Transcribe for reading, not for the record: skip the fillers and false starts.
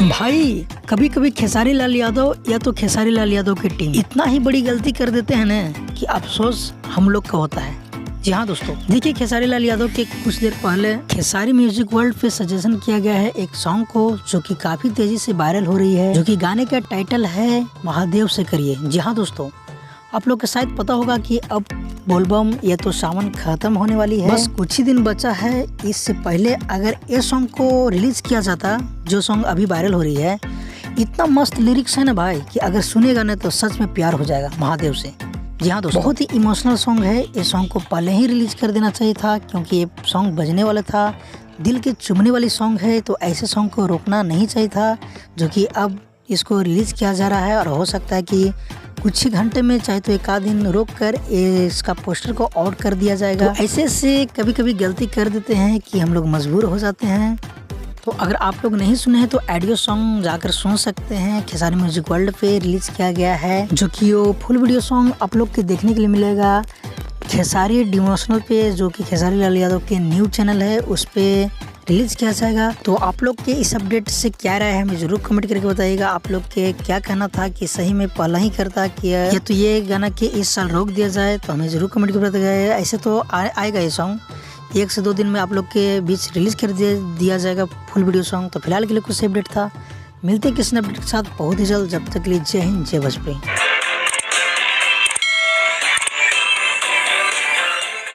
भाई कभी कभी खेसारी लाल यादव या तो खेसारी लाल यादव की टीम इतना ही बड़ी गलती कर देते हैं ना कि अफसोस हम लोग का होता है। जी हाँ दोस्तों, देखिए खेसारी लाल यादव के कुछ देर पहले खेसारी म्यूजिक वर्ल्ड पे सजेशन किया गया है एक सॉन्ग को, जो कि काफी तेजी से वायरल हो रही है, जो कि गाने का टाइटल है महादेव से करिए। जी हाँ दोस्तों, आप लोग को शायद पता होगा कि अब बोलबम या तो सावन खत्म होने वाली है, बस कुछ ही दिन बचा है। इससे पहले अगर ये सॉन्ग को रिलीज किया जाता, जो सॉन्ग अभी वायरल हो रही है, इतना मस्त लिरिक्स है ना भाई कि अगर सुनेगा ना तो सच में प्यार हो जाएगा महादेव से। जी हाँ दोस्तों, बहुत ही इमोशनल सॉन्ग है। ये सॉन्ग को पहले ही रिलीज कर देना चाहिए था, क्योंकि ये सॉन्ग बजने वाला था, दिल के चुभने वाली सॉन्ग है, तो ऐसे सॉन्ग को रोकना नहीं चाहिए था, जो कि अब इसको रिलीज किया जा रहा है। और हो सकता है कि कुछ ही घंटे में, चाहे तो एक आध दिन रोक कर इसका पोस्टर को आउट कर दिया जाएगा। तो ऐसे से कभी कभी गलती कर देते हैं कि हम लोग मजबूर हो जाते हैं। तो अगर आप लोग नहीं सुने हैं तो ऑडियो सॉन्ग जाकर सुन सकते हैं। खेसारी म्यूजिक वर्ल्ड पे रिलीज किया गया है, जो कि वो फुल वीडियो सॉन्ग आप लोग के देखने के लिए मिलेगा खेसारी डिवोशनल पे, जो कि खेसारी लाल यादव के न्यू चैनल है, उस पे रिलीज किया जाएगा। तो आप लोग के इस अपडेट से क्या राय है, हमें जरूर कमेंट करके बताइएगा। आप लोग के क्या कहना था कि सही में पहला ही करता कि या तो ये गाना के इस साल रोक दिया जाए, तो हमें जरूर कमेंट करके बताइएगा। ऐसे तो आएगा ये सॉन्ग 1 से 2 दिन में आप लोग के बीच रिलीज कर दिया जाएगा फुल वीडियो सॉन्ग। तो फिलहाल के लिए कुछ अपडेट था, मिलते हैं किसी अपडेट के साथ बहुत ही जल्द। जब तक के लिए जय हिंद, जय भोजपुरी।